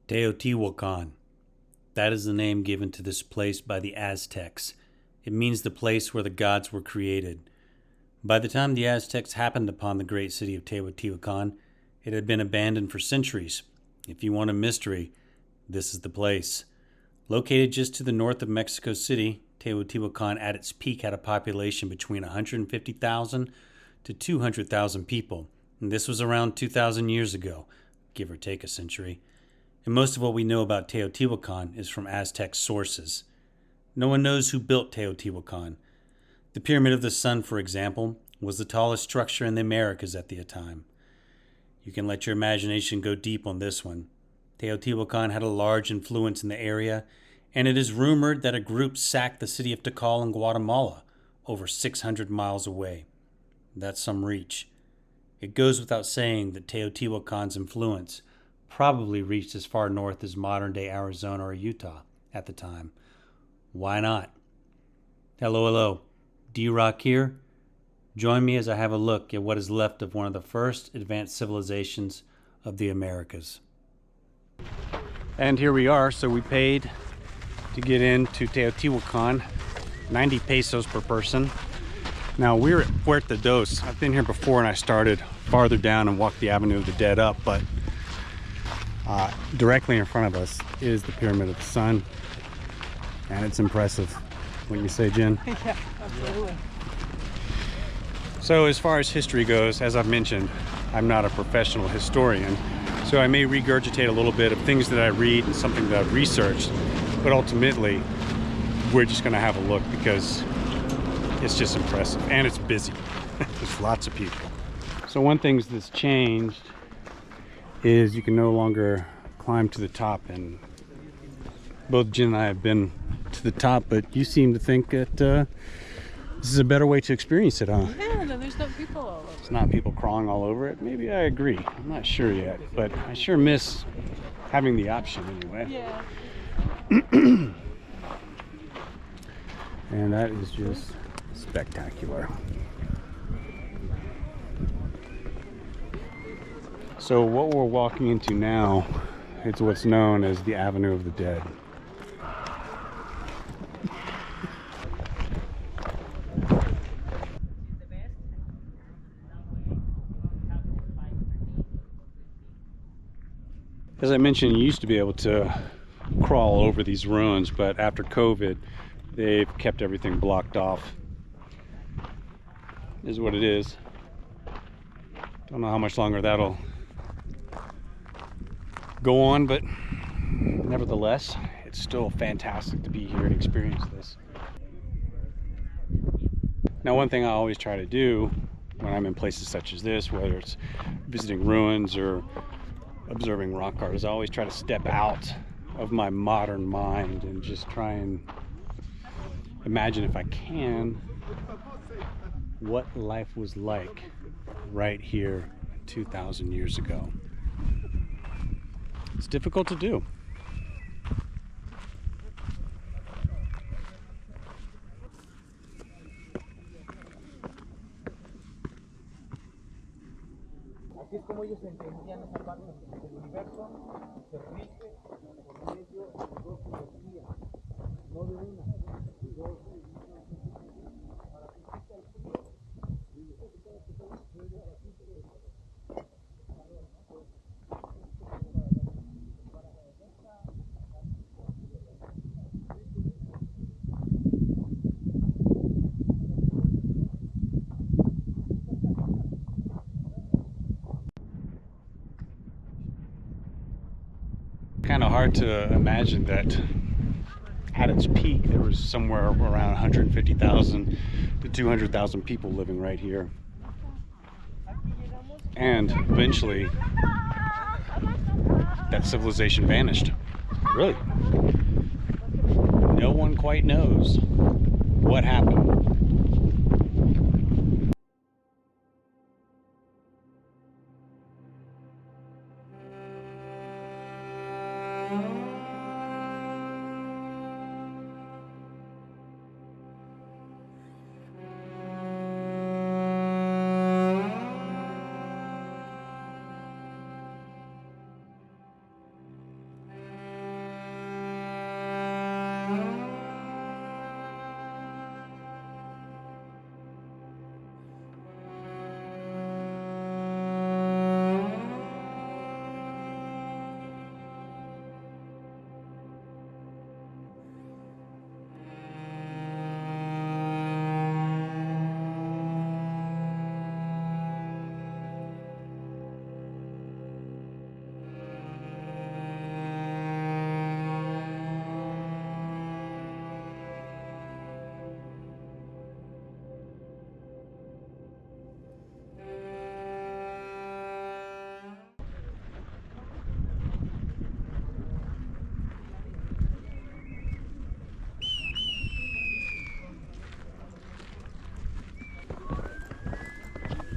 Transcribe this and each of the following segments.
Teotihuacan. That is the name given to this place by the Aztecs. It means the place where the gods were created. By the time the Aztecs happened upon the great city of Teotihuacan, it had been abandoned for centuries. If you want a mystery, this is the place. Located just to the north of Mexico City, Teotihuacan at its peak had a population between 150,000 to 200,000 people. And this was around 2,000 years ago, give or take a century. And most of what we know about Teotihuacan is from Aztec sources. No one knows who built Teotihuacan. The Pyramid of the Sun, for example, was the tallest structure in the Americas at the time. You can let your imagination go deep on this one. Teotihuacan had a large influence in the area, and it is rumored that a group sacked the city of Tikal in Guatemala, over 600 miles away. That's some reach. It goes without saying that Teotihuacan's influence probably reached as far north as modern-day Arizona or Utah at the time. Why not? Hello. D-Rock here. Join me as I have a look at what is left of one of the first advanced civilizations of the Americas. And here we are. So we paid to get into Teotihuacan, 90 pesos per person. Now we're at Puerta Dos. I've been here before and I started farther down and walked the Avenue of the Dead up, but directly in front of us is the Pyramid of the Sun, and it's impressive. What you say, Jen? Yeah, absolutely. So as far as history goes, as I've mentioned, I'm not a professional historian, so I may regurgitate a little bit of things that I read and something that I've researched, but ultimately we're just going to have a look because it's just impressive and it's busy. There's lots of people. So one thing that's changed is you can no longer climb to the top, and both Jen and I have been to the top, but you seem to think that this is a better way to experience it, huh? Yeah, no, there's no people all over. It's not people crawling all over it. Maybe I agree. I'm not sure yet, but I sure miss having the option anyway. Yeah. And that is just spectacular. So what we're walking into now is what's known as the Avenue of the Dead. As I mentioned, you used to be able to crawl over these ruins, but after COVID, they've kept everything blocked off. This is what it is. Don't know how much longer that'll go on, but nevertheless, it's still fantastic to be here and experience this. Now, one thing I always try to do when I'm in places such as this, whether it's visiting ruins or observing rock art, is I always try to step out of my modern mind and just try and imagine, if I can, what life was like right here 2,000 years ago. It's difficult to do. Así es como ellos entendían esa parte del universo, se rige por medio de dos energías, no de una, de dos. Kind of hard to imagine that at its peak there was somewhere around 150,000 to 200,000 people living right here, and eventually that civilization vanished. Really, no one quite knows what happened.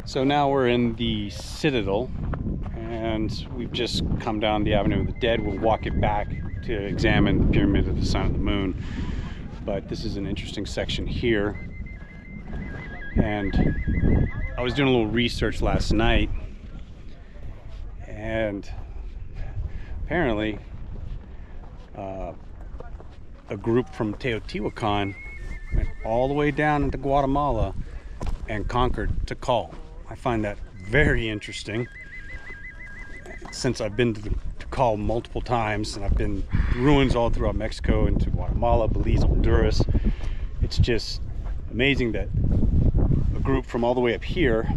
So now we're in the Citadel, and we've just come down the Avenue of the Dead. We'll walk it back to examine the Pyramid of the Sun and the Moon. But this is an interesting section here. And I was doing a little research last night, and apparently a group from Teotihuacan went all the way down into Guatemala and conquered Tikal. I find that very interesting, since I've been to Tikal multiple times, and I've been ruins all throughout Mexico, into Guatemala, Belize, Honduras. It's just amazing that a group from all the way up here,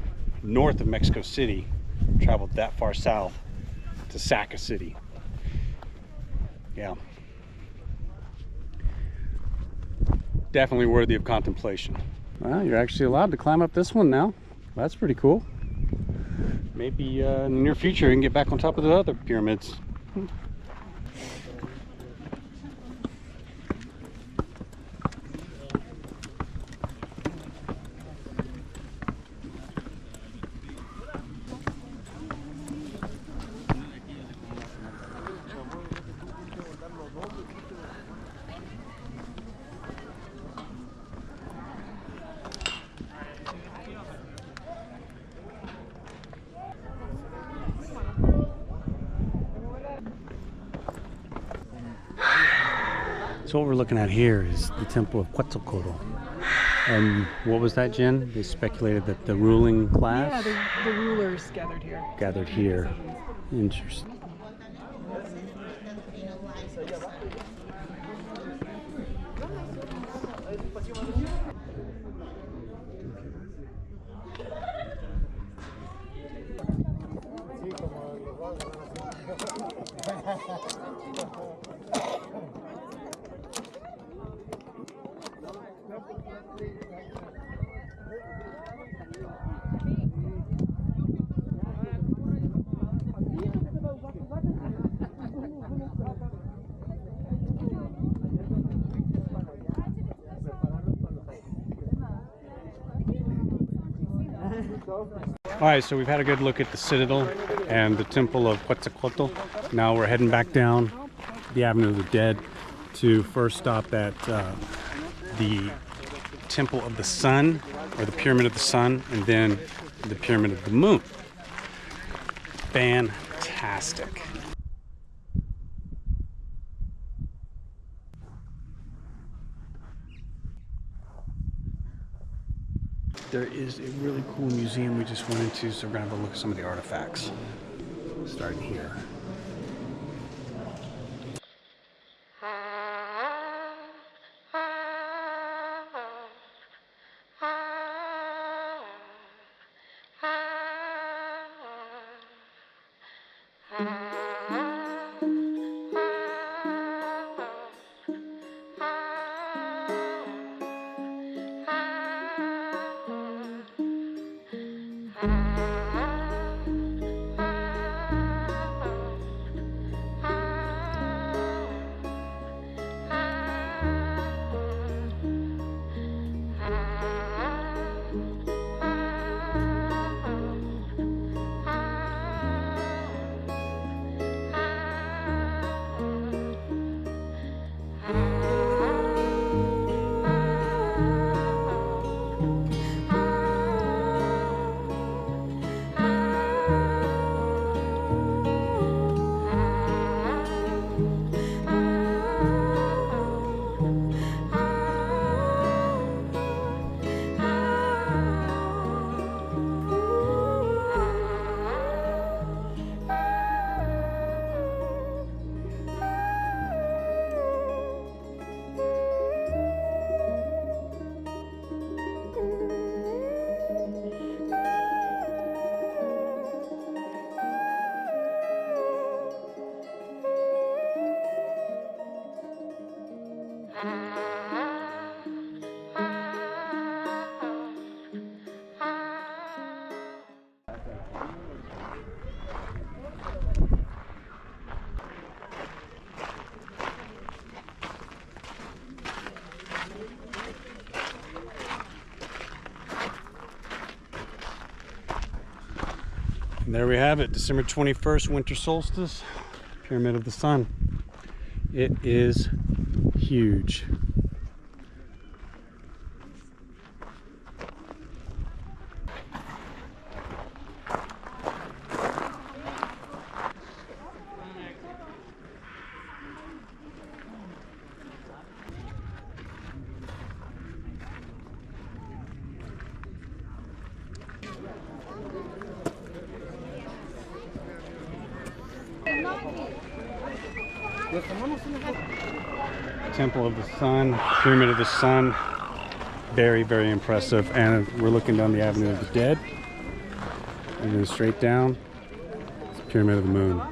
north of Mexico City, traveled that far south to sack a city. Yeah. Definitely worthy of contemplation. Well, you're actually allowed to climb up this one now. That's pretty cool. Maybe in the near future you can get back on top of the other pyramids. So what we're looking at here is the temple of Quetzalcoatl. And what was that, Jen? They speculated that the ruling class? Yeah, the rulers gathered here. Interesting. Alright, so we've had a good look at the Citadel and the Temple of Quetzalcoatl. Now we're heading back down the Avenue of the Dead to first stop at the Temple of the Sun, or the Pyramid of the Sun, and then the Pyramid of the Moon. Fantastic. There is a really cool museum we just went into, so we're gonna have a look at some of the artifacts. Starting here. And there we have it, December 21st, winter solstice, Pyramid of the Sun. It is huge. Temple of the Sun, Pyramid of the Sun, very, very impressive. And we're looking down the Avenue of the Dead, and then straight down, it's Pyramid of the Moon.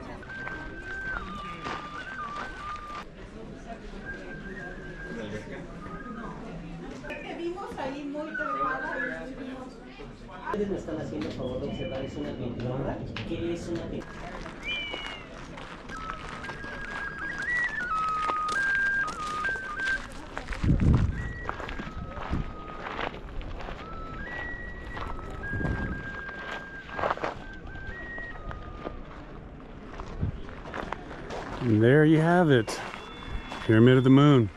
And there you have it, Pyramid of the Moon.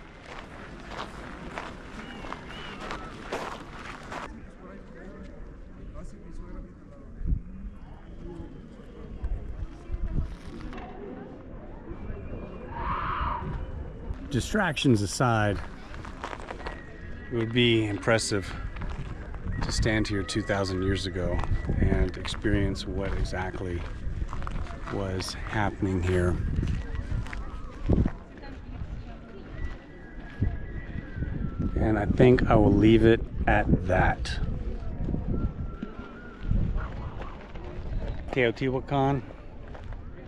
Distractions aside, it would be impressive to stand here 2,000 years ago and experience what exactly was happening here. And I think I will leave it at that. Teotihuacan,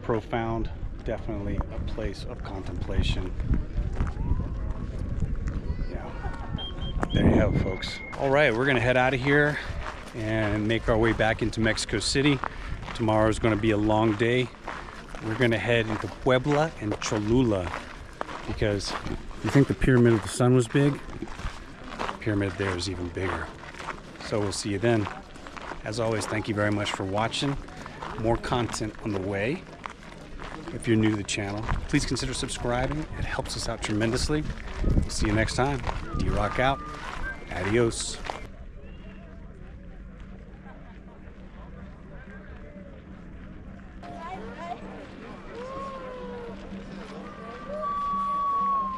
profound, definitely a place of contemplation. Yeah, there you have it, folks. All right, we're gonna head out of here and make our way back into Mexico City. Tomorrow is gonna be a long day. We're gonna head into Puebla and Cholula, because you think the Pyramid of the Sun was big? The pyramid there is even bigger. So we'll see you then. As always, thank you very much for watching. More content on the way. If you're new to the channel, please consider subscribing. It helps us out tremendously. We'll see you next time. D-Rock out. Adios.